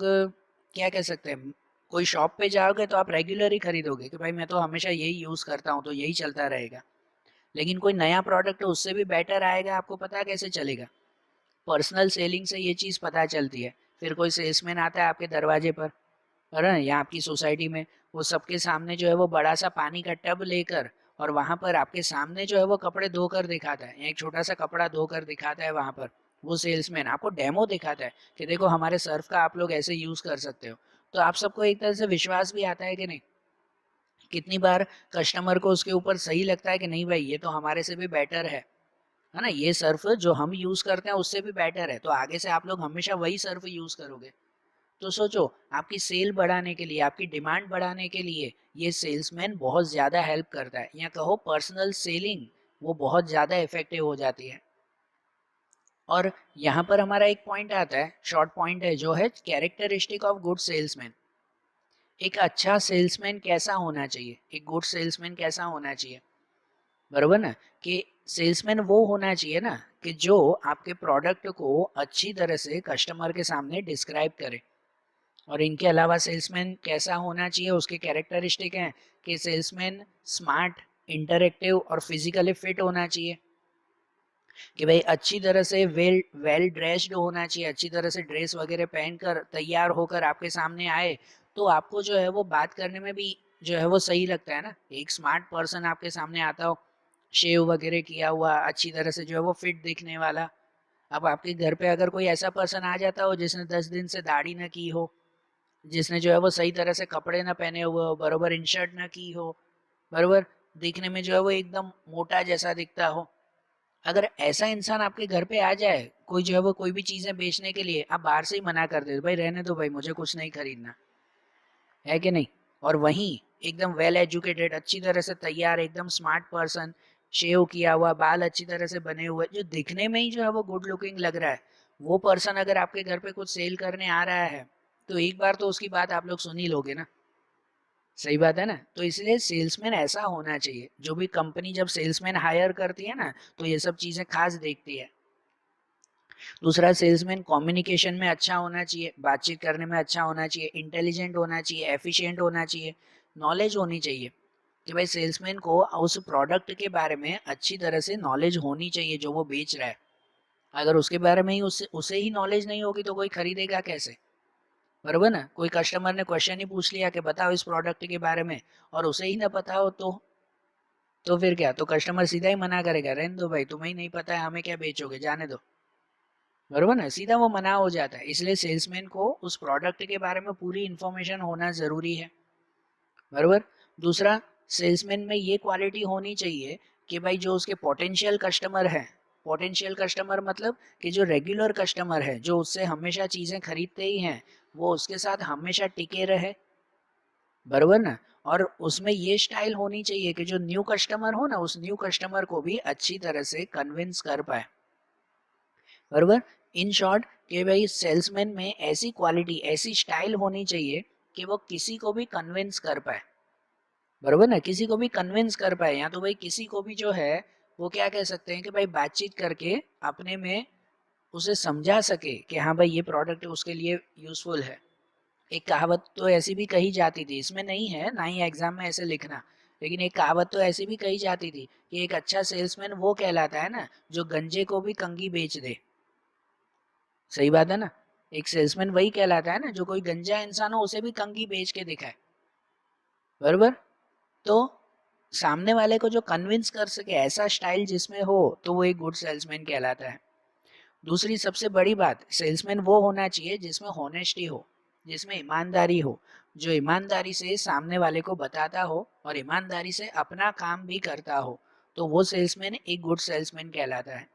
Speaker 1: क्या कह सकते हैं, कोई शॉप पे जाओगे तो आप रेगुलर ही खरीदोगे कि भाई मैं तो हमेशा यही यूज़ करता हूँ तो यही चलता रहेगा। लेकिन कोई नया प्रोडक्ट उससे भी बेटर आएगा, आपको पता कैसे चलेगा? पर्सनल सेलिंग से ये चीज़ पता चलती है। फिर कोई सेल्समैन आता है आपके दरवाजे पर, है ना, या आपकी सोसाइटी में, वो सबके सामने जो है वो बड़ा सा पानी का टब लेकर, और वहां पर आपके सामने जो है वो कपड़े धोकर दिखाता है, या एक छोटा सा कपड़ा धोकर दिखाता है वहां पर, वो सेल्समैन आपको डेमो दिखाता है कि देखो हमारे सर्फ का आप लोग ऐसे यूज कर सकते हो। तो आप सबको एक तरह से विश्वास भी आता है कि नहीं? कितनी बार कस्टमर को उसके ऊपर सही लगता है कि नहीं भाई ये तो हमारे से भी बेटर है ना, ये सर्फ जो हम यूज करते हैं उससे भी बेटर है, तो आगे से आप लोग हमेशा वही सर्फ यूज करोगे। तो सोचो, आपकी सेल बढ़ाने के लिए, आपकी डिमांड बढ़ाने के लिए ये सेल्समैन बहुत ज़्यादा हेल्प करता है, या कहो पर्सनल सेलिंग वो बहुत ज़्यादा इफेक्टिव हो जाती है। और यहाँ पर हमारा एक पॉइंट आता है, शॉर्ट पॉइंट है, जो है कैरेक्टरिस्टिक ऑफ गुड सेल्समैन। एक अच्छा सेल्समैन कैसा होना चाहिए, एक गुड सेल्समैन कैसा होना चाहिए, बरोबर ना, कि सेल्समैन वो होना चाहिए ना कि जो आपके प्रोडक्ट को अच्छी तरह से कस्टमर के सामने डिस्क्राइब करे। और इनके अलावा सेल्समैन कैसा होना चाहिए, उसके कैरेक्टरिस्टिक हैं कि सेल्समैन स्मार्ट, इंटरेक्टिव और फिजिकली फिट होना चाहिए, कि भाई अच्छी तरह से वेल वेल ड्रेस्ड होना चाहिए, अच्छी तरह से ड्रेस वगैरह पहनकर तैयार होकर आपके सामने आए तो आपको जो है वो बात करने में भी जो है वो सही लगता है ना। एक स्मार्ट पर्सन आपके सामने आता हो, शेव वगैरह किया हुआ, अच्छी तरह से जो है वो फिट दिखने वाला। अब आपके घर पे अगर कोई ऐसा पर्सन आ जाता हो जिसने 10 दिन से दाढ़ी न की हो, जिसने जो है वो सही तरह से कपड़े ना पहने हुए हो, बरोबर इन शर्ट ना की हो, बरोबर दिखने में जो है वो एकदम मोटा जैसा दिखता हो, अगर ऐसा इंसान आपके घर पे आ जाए, कोई जो है वो कोई भी चीजें बेचने के लिए, आप बाहर से ही मना कर देते, भाई रहने दो भाई, मुझे कुछ नहीं खरीदना है, कि नहीं। और वहीं एकदम वेल एजुकेटेड, अच्छी तरह से तैयार, एकदम स्मार्ट पर्सन, शेव किया हुआ, बाल अच्छी तरह से बने हुए, जो दिखने में ही जो है वो गुड लुकिंग लग रहा है, वो पर्सन अगर आपके घर पे कुछ सेल करने आ रहा है तो एक बार तो उसकी बात आप लोग सुन ही लोगे ना। सही बात है ना। तो इसलिए सेल्समैन ऐसा होना चाहिए, जो भी कंपनी जब सेल्समैन हायर करती है ना तो ये सब चीजें खास देखती है। दूसरा, सेल्समैन कम्युनिकेशन में अच्छा होना चाहिए, बातचीत करने में अच्छा होना चाहिए, इंटेलिजेंट होना चाहिए, एफिशिएंट होना चाहिए, नॉलेज होनी चाहिए, कि भाई सेल्समैन को उस प्रोडक्ट के बारे में अच्छी तरह से नॉलेज होनी चाहिए जो वो बेच रहा है। अगर उसके बारे में ही उसे उसे ही नॉलेज नहीं होगी तो कोई खरीदेगा कैसे, बरोबर ना। कोई कस्टमर ने क्वेश्चन ही पूछ लिया कि बताओ इस प्रोडक्ट के बारे में, और उसे ही ना पता हो तो फिर क्या, तो कस्टमर सीधा ही मना करेगा, रहने दो भाई, तुम्हें ही नहीं पता है, हमें क्या बेचोगे, जाने दो, बरोबर ना, सीधा वो मना हो जाता है। इसलिए सेल्समैन को उस प्रोडक्ट के बारे में पूरी इंफॉर्मेशन होना जरूरी है, बरोबर। दूसरा, सेल्समैन में ये क्वालिटी होनी चाहिए कि भाई जो उसके पोटेंशियल कस्टमर है, पोटेंशियल कस्टमर मतलब कि जो रेगुलर कस्टमर है, जो उससे हमेशा चीजें खरीदते ही हैं, वो उसके साथ हमेशा टिके रहे, बरोबर ना। और उसमें ये स्टाइल होनी चाहिए कि जो न्यू कस्टमर हो ना, उस न्यू कस्टमर को भी अच्छी तरह से कन्विंस कर पाए, बरोबर। इन शॉर्ट कि भाई सेल्समैन में ऐसी क्वालिटी, ऐसी स्टाइल होनी चाहिए कि वो किसी को भी कन्विंस कर पाए, बरोबर ना, किसी को भी कन्विंस कर पाए, या तो भाई किसी को भी जो है वो क्या कह सकते हैं कि भाई बातचीत करके अपने में उसे समझा सके कि हाँ भाई ये प्रोडक्ट उसके लिए यूजफुल है। एक कहावत तो ऐसी भी कही जाती थी, इसमें नहीं है ना ही एग्जाम में ऐसे लिखना, लेकिन एक कहावत तो ऐसी भी कही जाती थी कि एक अच्छा सेल्समैन वो कहलाता है ना जो गंजे को भी कंगी बेच दे। सही बात है ना। एक सेल्समैन वही कहलाता है ना जो कोई गंजा इंसान हो उसे भी कंगी बेच के दिखाए, बरोबर। तो सामने वाले को जो कन्विंस कर सके, ऐसा स्टाइल जिसमें हो, तो वो एक गुड सेल्समैन कहलाता है। दूसरी सबसे बड़ी बात, सेल्समैन वो होना चाहिए जिसमें होनेस्टी हो, जिसमें ईमानदारी हो, जो ईमानदारी से सामने वाले को बताता हो और ईमानदारी से अपना काम भी करता हो, तो वो सेल्समैन एक गुड सेल्समैन कहलाता है,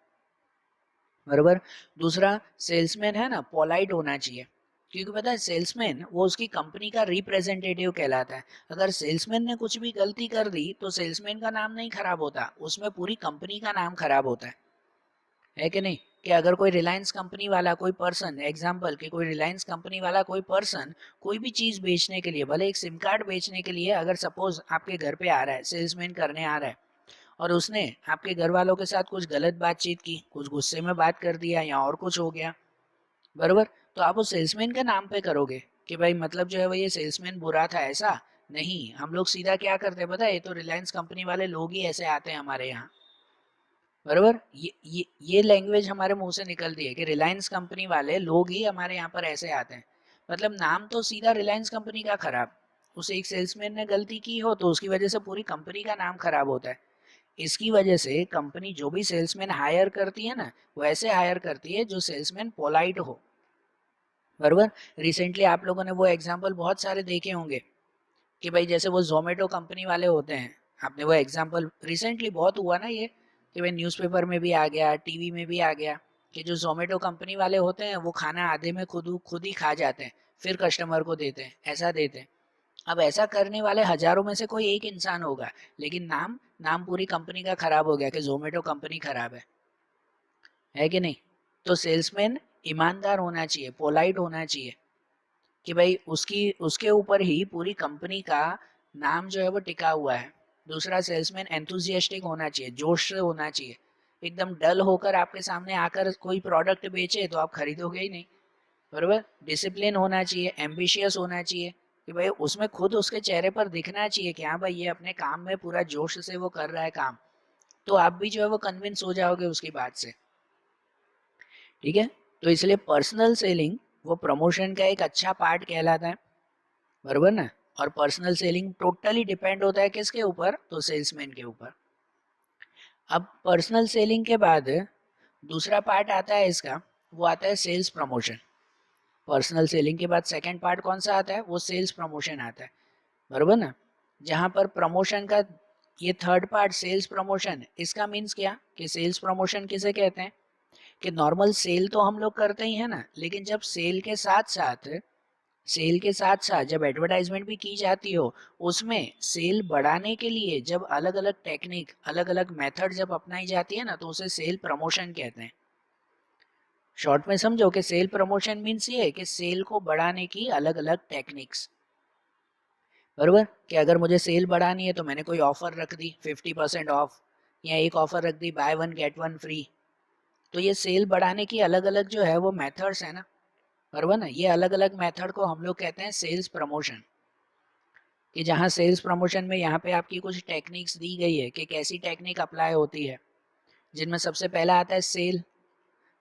Speaker 1: बरोबर। दूसरा, सेल्समैन है ना पोलाइट होना चाहिए, क्योंकि पता है सेल्समैन वो उसकी कंपनी का रिप्रेजेंटेटिव कहलाता है। अगर सेल्समैन ने कुछ भी गलती कर दी तो सेल्समैन का नाम नहीं खराब होता, उसमें पूरी कंपनी का नाम खराब होता है कि नहीं। कि अगर कोई रिलायंस कंपनी वाला कोई पर्सन, एग्जाम्पल कि कोई रिलायंस कंपनी वाला कोई पर्सन कोई भी चीज बेचने के लिए, भले एक सिम कार्ड बेचने के लिए अगर सपोज आपके घर पे आ रहा है, सेल्समैन करने आ रहा है, और उसने आपके घर वालों के साथ कुछ गलत बातचीत की, कुछ गुस्से में बात कर दिया या और कुछ हो गया, बरोबर, तो आप उस सेल्समैन के नाम पे करोगे कि भाई मतलब जो है वो ये सेल्समैन बुरा था, ऐसा नहीं। हम लोग सीधा क्या करते हैं पता है, ये तो रिलायंस कंपनी वाले लोग ही ऐसे आते हैं हमारे यहाँ, बरोबर। ये लैंग्वेज हमारे मुंह से निकलती है कि रिलायंस कंपनी वाले लोग ही हमारे यहाँ पर ऐसे आते हैं, मतलब नाम तो सीधा रिलायंस कंपनी का खराब, उसे एक सेल्समैन ने गलती की हो तो उसकी वजह से पूरी कंपनी का नाम खराब होता है। इसकी वजह से कंपनी जो भी सेल्समैन हायर करती है ना, वो ऐसे हायर करती है जो सेल्समैन पोलाइट हो, बरोबर। रिसेंटली आप लोगों ने वो एग्जाम्पल बहुत सारे देखे होंगे कि भाई जैसे वो जोमेटो कंपनी वाले होते हैं, आपने वो एग्जाम्पल रिसेंटली बहुत हुआ ना ये, कि भाई न्यूज़पेपर में भी आ गया, टीवी में भी आ गया, कि जो जोमेटो कंपनी वाले होते हैं वो खाना आधे में खुद ही खा जाते हैं, फिर कस्टमर को देते हैं, ऐसा देते हैं। अब ऐसा करने वाले हजारों में से कोई एक इंसान होगा, लेकिन नाम नाम पूरी कंपनी का खराब हो गया कि जोमेटो कंपनी खराब है कि नहीं। तो सेल्समैन ईमानदार होना चाहिए, पोलाइट होना चाहिए कि भाई उसके ऊपर ही पूरी कंपनी का नाम जो है वो टिका हुआ है। दूसरा, सेल्समैन एंथुजियास्टिक होना चाहिए, जोश से होना चाहिए। एकदम डल होकर आपके सामने आकर कोई प्रोडक्ट बेचे तो आप खरीदोगे ही नहीं, बरोबर। डिसिप्लिन होना चाहिए, एम्बिशियस होना चाहिए कि भाई उसमें खुद उसके चेहरे पर दिखना चाहिए कि हाँ भाई ये अपने काम में पूरा जोश से वो कर रहा है काम, तो आप भी जो है वो कन्विंस हो जाओगे उसकी बात से, ठीक है। तो इसलिए पर्सनल सेलिंग वो प्रमोशन का एक अच्छा पार्ट कहलाता है, बरोबर ना। और पर्सनल सेलिंग टोटली डिपेंड होता है किसके ऊपर, तो सेल्समैन के ऊपर। अब पर्सनल सेलिंग के बाद दूसरा पार्ट आता है इसका, वो आता है सेल्स प्रमोशन। पर्सनल सेलिंग के बाद सेकंड पार्ट कौन सा आता है, वो सेल्स प्रमोशन आता है, बरोबर ना। जहां पर प्रमोशन का ये थर्ड पार्ट सेल्स प्रमोशन, इसका मीन्स क्या कि सेल्स प्रमोशन किसे कहते हैं कि नॉर्मल सेल तो हम लोग करते ही है ना, लेकिन जब सेल के साथ साथ जब एडवर्टाइजमेंट भी की जाती हो, उसमें सेल बढ़ाने के लिए जब अलग अलग टेक्निक, अलग अलग मेथड जब अपनाई जाती है ना, तो उसे सेल प्रमोशन कहते हैं। शॉर्ट में समझो कि सेल प्रमोशन मीन्स ये है कि सेल को बढ़ाने की अलग अलग टेक्निक्स, बरोबर। कि अगर मुझे सेल बढ़ानी है तो मैंने कोई ऑफर रख दी 50% ऑफ, या एक ऑफर रख दी buy one get one free. तो ये सेल बढ़ाने की अलग अलग जो है वो मेथड्स है ना, बरोबर ना। ये अलग अलग मेथड को हम लोग कहते हैं सेल्स प्रमोशन। कि जहाँ सेल्स प्रमोशन में यहाँ पे आपकी कुछ टेक्निक्स दी गई है कि कैसी टेक्निक अप्लाई होती है, जिनमें सबसे पहला आता है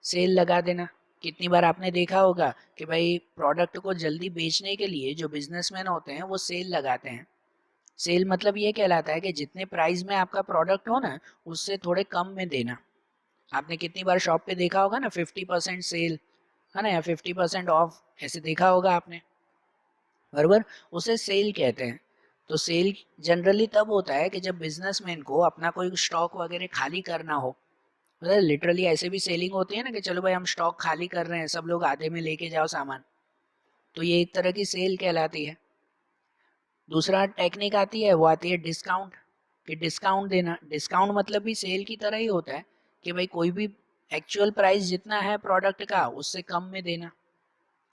Speaker 1: सेल लगा देना। कितनी बार आपने देखा होगा कि भाई प्रोडक्ट को जल्दी बेचने के लिए जो बिजनेसमैन होते हैं वो सेल लगाते हैं। सेल मतलब ये कहलाता है कि जितने प्राइस में आपका प्रोडक्ट हो ना, उससे थोड़े कम में देना। आपने कितनी बार शॉप पे देखा होगा ना 50% सेल, है ना, या 50% ऑफ, ऐसे देखा होगा आपने, बराबर। उसे सेल कहते हैं। तो सेल जनरली तब होता है कि जब बिजनेसमैन को अपना कोई स्टॉक वगैरह खाली करना हो, मतलब लिटरली ऐसे भी सेलिंग होती है ना कि चलो भाई हम स्टॉक खाली कर रहे हैं, सब लोग आधे में लेके जाओ सामान, तो ये एक तरह की सेल कहलाती है। दूसरा टेक्निक आती है, वो आती है डिस्काउंट। कि डिस्काउंट देना, डिस्काउंट मतलब भी सेल की तरह ही होता है कि भाई कोई भी एक्चुअल प्राइस जितना है प्रोडक्ट का उससे कम में देना,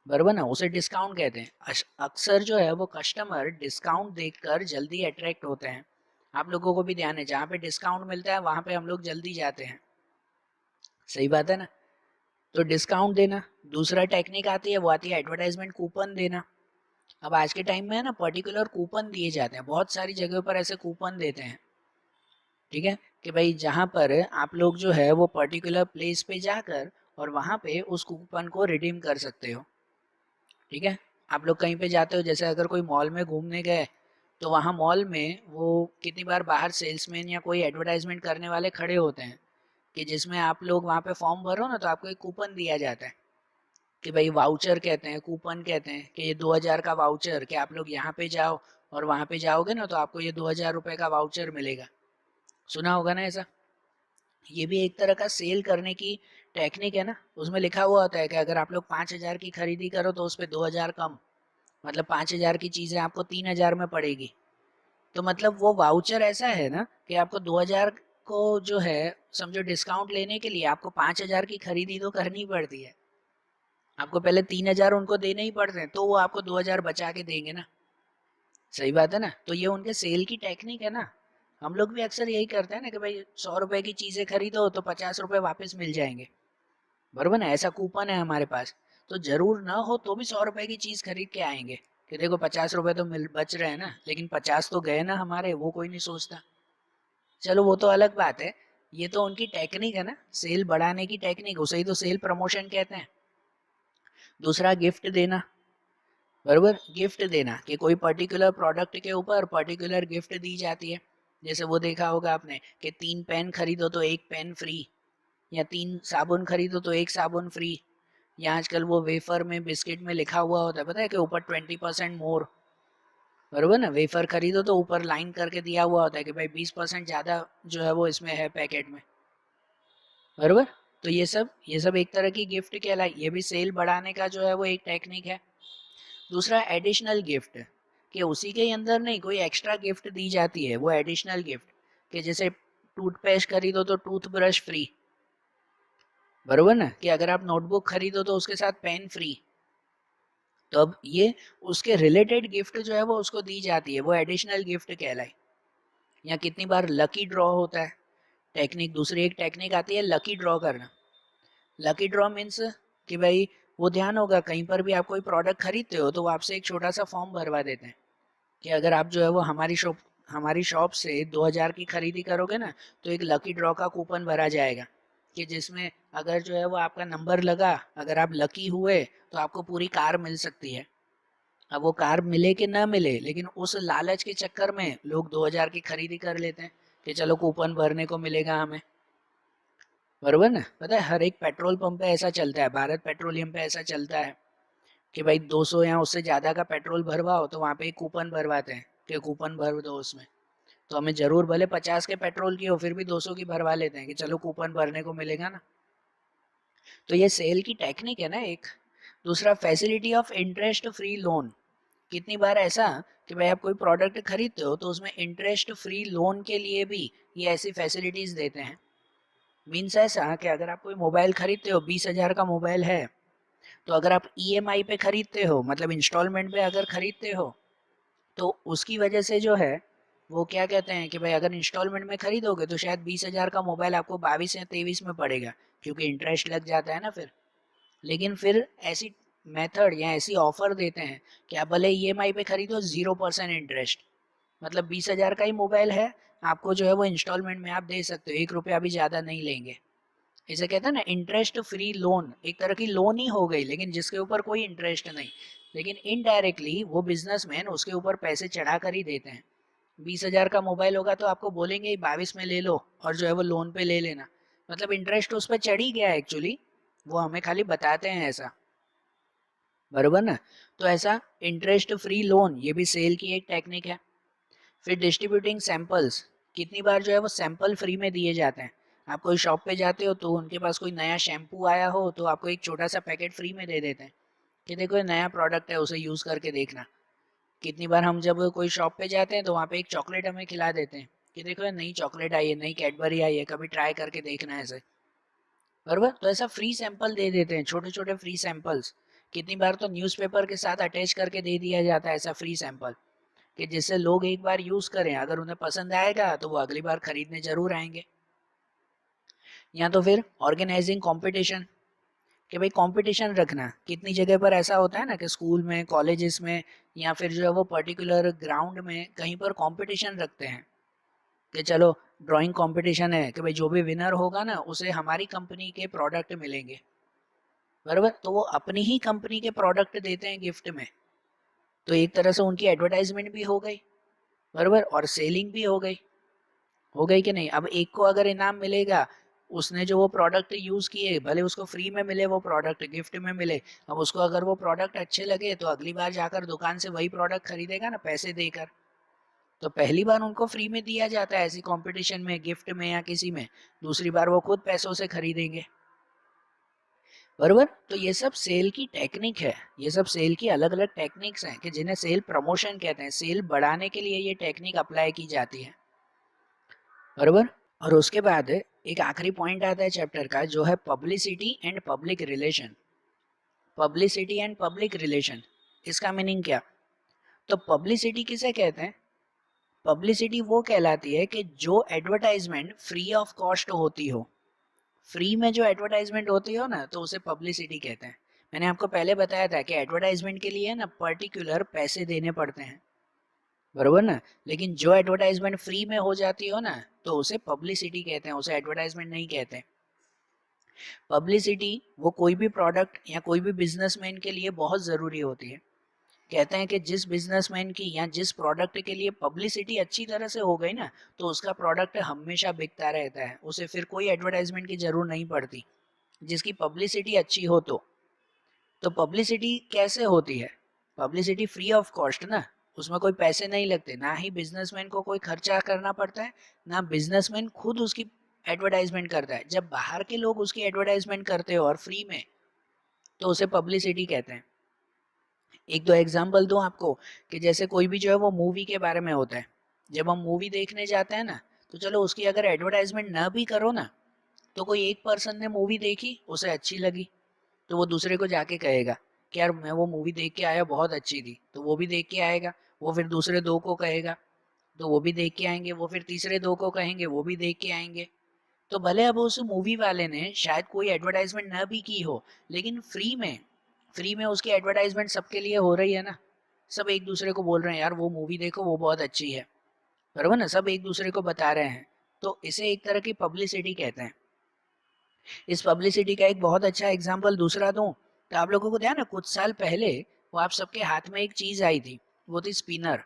Speaker 1: बराबर ना, उसे डिस्काउंट कहते हैं। अक्सर जो है वो कस्टमर डिस्काउंट देखकर जल्दी अट्रैक्ट होते हैं। आप लोगों को भी ध्यान है, जहाँ पे डिस्काउंट मिलता है वहां पे हम लोग जल्दी जाते हैं, सही बात है ना। तो डिस्काउंट देना। दूसरा टेक्निक आती है, वो आती है एडवर्टाइजमेंट कूपन देना। अब आज के टाइम में है ना पर्टिकुलर कूपन दिए जाते हैं, बहुत सारी जगहों पर ऐसे कूपन देते हैं, ठीक है। कि भाई जहाँ पर आप लोग जो है वो पर्टिकुलर प्लेस पे जाकर और वहाँ पे उस कूपन को रिडीम कर सकते हो, ठीक है। आप लोग कहीं पे जाते हो, जैसे अगर कोई मॉल में घूमने गए, तो वहाँ मॉल में वो कितनी बार बाहर सेल्समैन या कोई एडवर्टाइजमेंट करने वाले खड़े होते हैं कि जिसमें आप लोग वहाँ पे फॉर्म भरो ना, तो आपको एक कूपन दिया जाता है कि भाई वाउचर कहते हैं, कूपन कहते हैं कि ये 2000 का वाउचर, कि आप लोग यहाँ पे जाओ और वहाँ पे जाओगे ना तो आपको ये 2000 रुपये का वाउचर मिलेगा। सुना होगा ना ऐसा। ये भी एक तरह का सेल करने की टेक्निक है ना। उसमें लिखा हुआ होता है कि अगर आप लोग 5000 की खरीदी करो तो उस पर 2000 कम, मतलब 5000 की चीज़ें आपको 3000 में पड़ेगी। तो मतलब वो वाउचर ऐसा है ना कि आपको 2000 को जो है, समझो डिस्काउंट लेने के लिए आपको 5000 की खरीदी तो करनी पड़ती है। आपको पहले 3000 उनको देने ही पड़ते हैं, तो वो आपको 2000 बचा के देंगे ना, सही बात है ना। तो ये उनके सेल की टेक्निक है ना। हम लोग भी अक्सर यही करते हैं ना कि भाई 100 रुपए की चीज़ें खरीदो तो 50 रुपए वापस मिल जाएंगे, बरोबर ना। ऐसा कूपन है हमारे पास, तो जरूर ना हो तो भी 100 रुपए की चीज़ खरीद के आएंगे कि देखो 50 रुपए तो मिल बच रहे हैं ना, लेकिन 50 तो गए ना हमारे, वो कोई नहीं सोचता। चलो वो तो अलग बात है। ये तो उनकी टेक्निक है ना, सेल बढ़ाने की टेक्निक, उसे ही तो सेल प्रमोशन कहते हैं। दूसरा, गिफ्ट देना, बरोबर। गिफ्ट देना कि कोई पर्टिकुलर प्रोडक्ट के ऊपर पर्टिकुलर गिफ्ट दी जाती है। जैसे वो देखा होगा आपने कि 3 पेन खरीदो तो 1 पेन फ्री, या 3 साबुन खरीदो तो 1 साबुन फ्री, या आजकल वो वेफर में बिस्किट में लिखा हुआ होता है पता है कि ऊपर 20% मोर, बरोबर ना। वेफर खरीदो तो ऊपर लाइन करके दिया हुआ होता है कि भाई 20% ज़्यादा जो है वो इसमें है पैकेट में, बरोबर। तो ये सब एक तरह की गिफ्ट कहलाई, ये भी सेल बढ़ाने का जो है वो एक टेक्निक है। दूसरा, एडिशनल गिफ्ट, कि उसी के अंदर नहीं कोई एक्स्ट्रा गिफ्ट दी जाती है, वो एडिशनल गिफ्ट। कि जैसे टूथपेस्ट खरीदो तो टूथब्रश फ्री, बरोबर ना, कि अगर आप नोटबुक खरीदो तो उसके साथ पेन फ्री, तो अब ये उसके रिलेटेड गिफ्ट जो है वो उसको दी जाती है, वो एडिशनल गिफ्ट कहलाए। या कितनी बार लकी ड्रॉ होता है, टेक्निक, दूसरी एक टेक्निक आती है लकी ड्रॉ करना। लकी ड्रॉ मीन्स कि भाई वो ध्यान होगा कहीं पर भी आप कोई प्रोडक्ट खरीदते हो तो वो आपसे एक छोटा सा फॉर्म भरवा देते हैं कि अगर आप जो है वो हमारी शॉप से 2,000 की खरीदी करोगे ना, तो एक लकी ड्रॉ का कूपन भरा जाएगा कि जिसमें अगर जो है वो आपका नंबर लगा, अगर आप लकी हुए तो आपको पूरी कार मिल सकती है। अब वो कार मिले कि ना मिले, लेकिन उस लालच के चक्कर में लोग 2,000 की खरीदी कर लेते हैं कि चलो कूपन भरने को मिलेगा हमें। बरोबर ना, पता है हर एक पेट्रोल पंप पे ऐसा चलता है, भारत पेट्रोलियम पे ऐसा चलता है कि भाई 200 या उससे ज़्यादा का पेट्रोल भरवाओ तो वहाँ पे एक कूपन भरवाते हैं कि कूपन भर दो उसमें। तो हमें जरूर भले 50 के पेट्रोल की हो फिर भी 200 की भरवा लेते हैं कि चलो कूपन भरने को मिलेगा ना। तो ये सेल की टेक्निक है ना एक। दूसरा, facility of interest free loan. कितनी बार ऐसा कि भाई आप कोई प्रोडक्ट खरीदते हो तो उसमें इंटरेस्ट फ्री लोन के लिए भी ये ऐसी फैसिलिटीज देते हैं। मीन्स ऐसा कि अगर आप कोई मोबाइल खरीदते हो, 20,000 का मोबाइल है, तो अगर आप ईएमआई पे खरीदते हो, मतलब इंस्टॉलमेंट पे अगर खरीदते हो, तो उसकी वजह से जो है वो क्या कहते हैं कि भाई अगर इंस्टॉलमेंट में खरीदोगे तो शायद 20,000 का मोबाइल आपको 22 या 23 में पड़ेगा, क्योंकि इंटरेस्ट लग जाता है ना फिर। लेकिन फिर ऐसी मेथड या ऐसी ऑफर देते हैं कि आप भले ईएमआई पे खरीदो 0% इंटरेस्ट, मतलब 20,000 का ही मोबाइल है, आपको जो है वो इंस्टॉलमेंट में आप दे सकते हो, 1 रुपया भी ज़्यादा नहीं लेंगे। इसे कहते हैं ना इंटरेस्ट फ्री लोन, एक तरह की लोन ही हो गई लेकिन जिसके ऊपर कोई इंटरेस्ट नहीं, लेकिन इनडायरेक्टली वो बिजनेसमैन उसके ऊपर पैसे चढ़ा कर ही देते हैं। 20,000 का मोबाइल होगा तो आपको बोलेंगे 22 में ले लो और जो है वो लोन पे ले लेना, मतलब इंटरेस्ट उस पर चढ़ ही गया एक्चुअली, वो हमें खाली बताते हैं ऐसा। बरोबर ना, तो ऐसा इंटरेस्ट फ्री लोन ये भी सेल की एक टेक्निक है। फिर डिस्ट्रीब्यूटिंग सैंपल्स, कितनी बार जो है वो सैंपल फ्री में दिए जाते हैं। आप कोई शॉप पे जाते हो तो उनके पास कोई नया शैम्पू आया हो तो आपको एक छोटा सा पैकेट फ्री में दे देते हैं कि देखो ये नया प्रोडक्ट है, उसे यूज़ करके देखना। कितनी बार हम जब कोई शॉप पे जाते हैं तो वहाँ पे एक चॉकलेट हमें खिला देते हैं कि देखो ये नई चॉकलेट आई है, नई कैडबरी आई है, कभी ट्राई करके देखना है ऐसे। बराबर, तो ऐसा फ्री सैंपल दे देते हैं, छोटे छोटे फ्री सैंपल्स। कितनी बार तो न्यूज़पेपर के साथ अटैच करके दे दिया जाता है ऐसा फ्री सैंपल, कि जिससे लोग एक बार यूज करें, अगर उन्हें पसंद आएगा तो वो अगली बार खरीदने जरूर आएंगे। या तो फिर ऑर्गेनाइजिंग कंपटीशन, कि भाई कंपटीशन रखना। कितनी जगह पर ऐसा होता है ना कि स्कूल में, कॉलेजेस में, या फिर जो है वो पर्टिकुलर ग्राउंड में कहीं पर कंपटीशन रखते हैं कि चलो ड्राइंग कंपटीशन है कि भाई जो भी विनर होगा ना उसे हमारी कंपनी के प्रोडक्ट मिलेंगे। बराबर, तो वो अपनी ही कंपनी के प्रोडक्ट देते हैं गिफ्ट में, तो एक तरह से उनकी एडवर्टाइजमेंट भी हो गई, बराबर, और सेलिंग भी हो गई कि नहीं। अब एक को अगर इनाम मिलेगा, उसने जो वो प्रोडक्ट यूज किए, भले उसको फ्री में मिले वो प्रोडक्ट, गिफ्ट में मिले, अब उसको अगर वो प्रोडक्ट अच्छे लगे तो अगली बार जाकर दुकान से वही प्रोडक्ट खरीदेगा ना पैसे देकर। तो पहली बार उनको फ्री में दिया जाता है ऐसी कंपटीशन में, गिफ्ट में या किसी में, दूसरी बार वो खुद पैसों से खरीदेंगे। बरोबर, तो ये सब सेल की टेक्निक है, ये सब सेल की अलग अलग टेक्निक्स हैं कि जिन्हें सेल प्रमोशन कहते हैं। सेल बढ़ाने के लिए ये टेक्निक अप्लाई की जाती है। बरोबर, और उसके बाद एक आखिरी पॉइंट आता है चैप्टर का जो है publicity and public relation. Publicity and public relation, इसका मीनिंग क्या? तो पब्लिसिटी किसे कहते हैं? पब्लिसिटी वो कहलाती है कि जो एडवर्टाइजमेंट फ्री ऑफ कॉस्ट होती हो, फ्री में जो एडवर्टाइजमेंट होती हो ना, तो उसे पब्लिसिटी कहते हैं। मैंने आपको पहले बताया था कि एडवर्टाइजमेंट के लिए ना पर्टिकुलर पैसे देने पड़ते हैं, बरोबर ना। लेकिन जो एडवर्टाइजमेंट फ्री में हो जाती हो ना, तो उसे पब्लिसिटी कहते हैं, उसे एडवर्टाइजमेंट नहीं कहते। पब्लिसिटी वो कोई भी प्रोडक्ट या कोई भी बिजनेसमैन के लिए बहुत ज़रूरी होती है। कहते हैं कि जिस बिजनेसमैन की या जिस प्रोडक्ट के लिए पब्लिसिटी अच्छी तरह से हो गई ना, तो उसका प्रोडक्ट हमेशा बिकता रहता है, उसे फिर कोई एडवर्टाइजमेंट की ज़रूरत नहीं पड़ती, जिसकी पब्लिसिटी अच्छी हो तो पब्लिसिटी कैसे होती है? पब्लिसिटी फ्री ऑफ कॉस्ट ना, उसमें कोई पैसे नहीं लगते, ना ही बिजनेसमैन को कोई खर्चा करना पड़ता है, ना बिजनेसमैन खुद उसकी एडवर्टाइजमेंट करता है। जब बाहर के लोग उसकी एडवर्टाइजमेंट करते हो और फ्री में, तो उसे पब्लिसिटी कहते हैं। एक दो एग्जांपल दूं आपको, कि जैसे कोई भी जो है वो मूवी के बारे में होता है, जब हम मूवी देखने जाते हैं ना, तो चलो उसकी अगर एडवर्टाइजमेंट ना भी करो ना, तो कोई एक पर्सन ने मूवी देखी, उसे अच्छी लगी, तो वो दूसरे को जाके कहेगा कि यार मैं वो मूवी देख के आया, बहुत अच्छी थी, तो वो भी देख के आएगा, वो फिर दूसरे दो को कहेगा, तो वो भी देख के आएंगे, वो फिर तीसरे दो को कहेंगे, वो भी देख के आएंगे। तो भले अब उस मूवी वाले ने शायद कोई एडवर्टाइजमेंट न भी की हो, लेकिन फ्री में उसकी एडवर्टाइजमेंट सबके लिए हो रही है ना। सब एक दूसरे को बोल रहे हैं यार वो मूवी देखो, वो बहुत अच्छी है, बराबर ना, सब एक दूसरे को बता रहे हैं। तो इसे एक तरह की पब्लिसिटी कहते हैं। इस पब्लिसिटी का एक बहुत अच्छा एग्जाम्पल दूसरा दूं तो आप लोगों को ध्यान है कुछ साल पहले वो आप सबके हाथ में एक चीज आई थी, वो थी स्पिनर।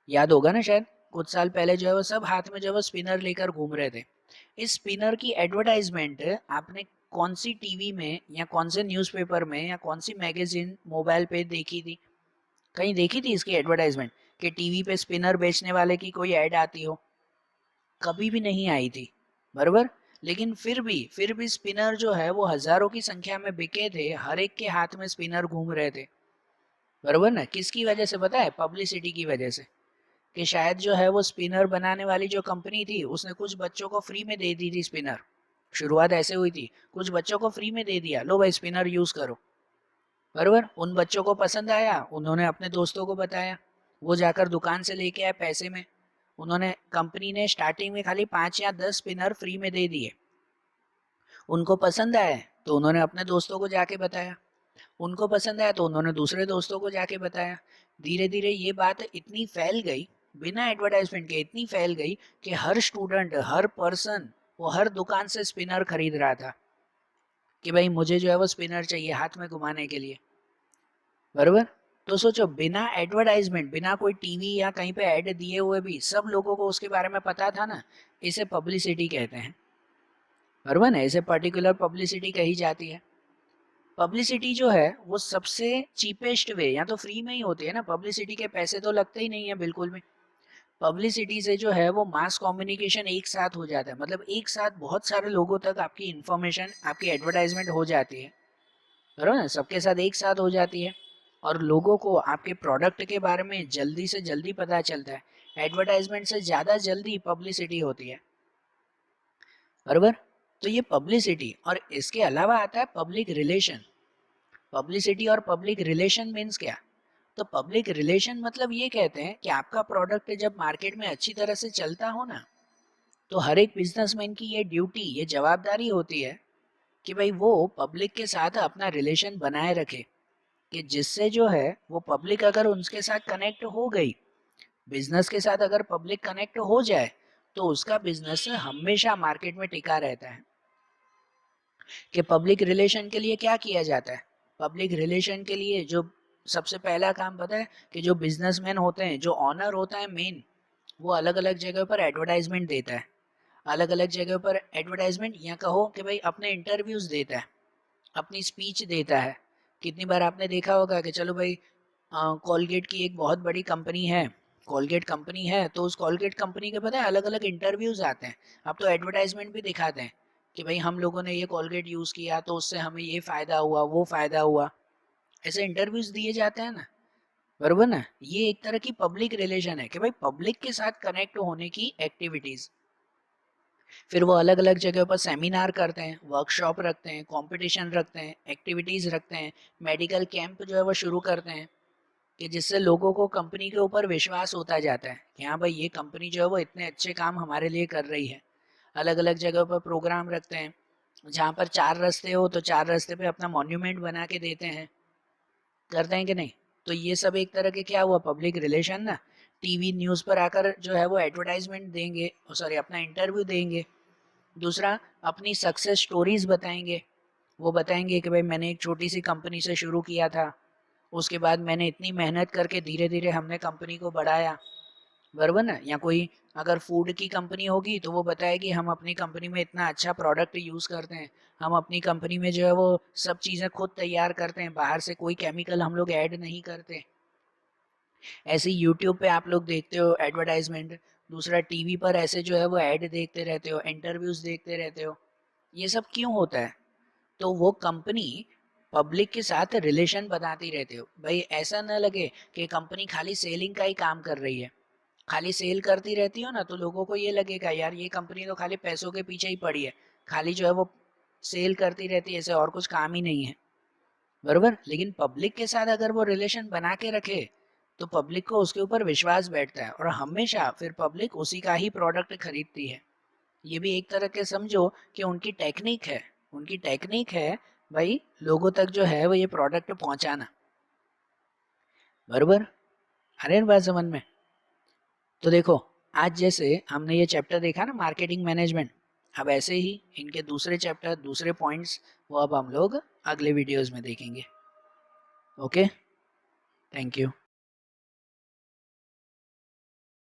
Speaker 1: याद होगा ना शायद, कुछ साल पहले जो है वो सब हाथ में जो है वो स्पिनर लेकर घूम रहे थे। इस स्पिनर की एडवर्टाइजमेंट आपने कौन सी टीवी में या कौन से न्यूज़पेपर में या कौन सी मैगजीन मोबाइल पे देखी थी? कहीं देखी थी इसकी एडवर्टाइजमेंट कि टीवी पे स्पिनर बेचने वाले की कोई ऐड आती हो? कभी भी नहीं आई थी, बरोबर। लेकिन फिर भी स्पिनर जो है वो हजारों की संख्या में बिके थे, हर एक के हाथ में स्पिनर घूम रहे थे, बरोबर ना। किसकी वजह से पता है? पब्लिसिटी की वजह से। कि शायद जो है वो स्पिनर बनाने वाली जो कंपनी थी उसने कुछ बच्चों को फ्री में दे दी थी स्पिनर। शुरुआत ऐसे हुई थी, कुछ बच्चों को फ्री में दे दिया, लो भाई स्पिनर यूज करो, बरोबर। उन बच्चों को पसंद आया, उन्होंने अपने दोस्तों को बताया, वो जाकर दुकान से लेके आए पैसे में। उन्होंने कंपनी ने स्टार्टिंग में खाली 5 या 10 स्पिनर फ्री में दे दिए। उनको पसंद आए तो उन्होंने अपने दोस्तों को जाके बताया, उनको पसंद आया तो उन्होंने दूसरे दोस्तों को जाके बताया। धीरे धीरे ये बात इतनी फैल गई, बिना एडवर्टाइजमेंट के इतनी फैल गई कि हर स्टूडेंट, हर पर्सन वो हर दुकान से स्पिनर खरीद रहा था कि भाई मुझे जो है वो स्पिनर चाहिए हाथ में घुमाने के लिए, बरोबर। तो सोचो, बिना एडवर्टाइजमेंट, बिना कोई टीवी या कहीं पे ऐड दिए हुए भी सब लोगों को उसके बारे में पता था ना। इसे पब्लिसिटी कहते हैं, बरोबर ना। इसे पर्टिकुलर पब्लिसिटी कही जाती है। पब्लिसिटी जो है वो सबसे चीपेस्ट वे, या तो फ्री में ही होती है ना, पब्लिसिटी के पैसे तो लगते ही नहीं है बिल्कुल भी। पब्लिसिटी से जो है वो मास कम्युनिकेशन एक साथ हो जाता है, मतलब एक साथ बहुत सारे लोगों तक आपकी इंफॉर्मेशन, आपकी एडवर्टाइजमेंट हो जाती है, बराबर ना, सबके साथ एक साथ हो जाती है। और लोगों को आपके प्रोडक्ट के बारे में जल्दी से जल्दी पता चलता है। एडवर्टाइजमेंट से ज़्यादा जल्दी पब्लिसिटी होती है, बराबर। तो ये पब्लिसिटी, और इसके अलावा आता है पब्लिक रिलेशन। पब्लिसिटी और पब्लिक रिलेशन मीन्स क्या? तो पब्लिक रिलेशन मतलब ये कहते हैं कि आपका प्रोडक्ट जब मार्केट में अच्छी तरह से चलता हो ना, तो हर एक बिजनेसमैन की ये ड्यूटी, ये जवाबदारी होती है कि भाई वो पब्लिक के साथ अपना रिलेशन बनाए रखे, कि जिससे जो है वो पब्लिक अगर उनके साथ कनेक्ट हो गई, बिजनेस के साथ अगर पब्लिक कनेक्ट हो जाए, तो उसका बिजनेस हमेशा मार्केट में टिका रहता है। कि पब्लिक रिलेशन के लिए क्या किया जाता है? पब्लिक रिलेशन के लिए जो सबसे पहला काम पता है, कि जो बिजनेसमैन होते हैं, जो ऑनर होता है मेन, वो अलग अलग जगह पर एडवर्टाइजमेंट देता है। अलग अलग जगह पर एडवर्टाइजमेंट, या कहो कि भाई अपने इंटरव्यूज देता है, अपनी स्पीच देता है। कितनी बार आपने देखा होगा कि चलो भाई, कॉलगेट की एक बहुत बड़ी कंपनी है, कॉलगेट कंपनी है, तो उस कॉलगेट कंपनी के पता है अलग अलग इंटरव्यूज आते हैं। अब तो एडवर्टाइजमेंट भी दिखाते हैं कि भाई हम लोगों ने ये कॉलगेट यूज़ किया तो उससे हमें ये फ़ायदा हुआ, वो फ़ायदा हुआ, ऐसे इंटरव्यूज दिए जाते हैं ना, बरोबर ना। ये एक तरह की पब्लिक रिलेशन है कि भाई पब्लिक के साथ कनेक्ट होने की एक्टिविटीज़। फिर वो अलग अलग जगह पर सेमिनार करते हैं, वर्कशॉप रखते हैं, कंपटीशन रखते हैं, एक्टिविटीज़ रखते हैं, मेडिकल कैंप जो है वो शुरू करते हैं, कि जिससे लोगों को कंपनी के ऊपर विश्वास होता जाता है कि हाँ भाई ये कंपनी जो है वो इतने अच्छे काम हमारे लिए कर रही है। अलग अलग जगह पर प्रोग्राम रखते हैं, जहाँ पर 4 रास्ते हो तो 4 रास्ते पे अपना मॉन्यूमेंट बना के देते हैं, करते हैं कि नहीं? तो ये सब एक तरह के क्या हुआ, पब्लिक रिलेशन ना। टीवी न्यूज़ पर आकर जो है वो एडवर्टाइजमेंट देंगे, सॉरी अपना इंटरव्यू देंगे। दूसरा, अपनी सक्सेस स्टोरीज बताएंगे। वो बताएंगे कि भाई मैंने एक छोटी सी कंपनी से शुरू किया था, उसके बाद मैंने इतनी मेहनत करके धीरे धीरे हमने कंपनी को बढ़ाया, बराबर ना। या कोई अगर फूड की कंपनी होगी तो वो बताएगी हम अपनी कंपनी में इतना अच्छा प्रोडक्ट यूज़ करते हैं, हम अपनी कंपनी में जो है वो सब चीज़ें खुद तैयार करते हैं, बाहर से कोई केमिकल हम लोग ऐड नहीं करते। ऐसे यूट्यूब पे आप लोग देखते हो एडवर्टाइजमेंट, दूसरा टीवी पर ऐसे जो है वो ऐड देखते रहते हो, इंटरव्यूज देखते रहते हो। ये सब क्यों होता है? तो वो कंपनी पब्लिक के साथ रिलेशन बनाती रहती हो, भाई ऐसा ना लगे कि कंपनी खाली सेलिंग का ही काम कर रही है। खाली सेल करती रहती हो ना तो लोगों को ये लगेगा यार ये कंपनी तो खाली पैसों के पीछे ही पड़ी है, खाली जो है वो सेल करती रहती है, ऐसे और कुछ काम ही नहीं है, बरोबर। लेकिन पब्लिक के साथ अगर वो रिलेशन बना के रखे तो पब्लिक को उसके ऊपर विश्वास बैठता है और हमेशा फिर पब्लिक उसी का ही प्रोडक्ट खरीदती है। ये भी एक तरह के समझो कि उनकी टेक्निक है, उनकी टेक्निक है भाई लोगों तक जो है वो ये प्रोडक्ट पहुंचाना, बरोबर। आ रहे हैं बात समझ में? तो देखो आज जैसे हमने ये चैप्टर देखा ना मार्केटिंग मैनेजमेंट, अब ऐसे ही इनके दूसरे चैप्टर दूसरे पॉइंट्स वो अब हम लोग अगले वीडियोस में देखेंगे। Okay, thank you.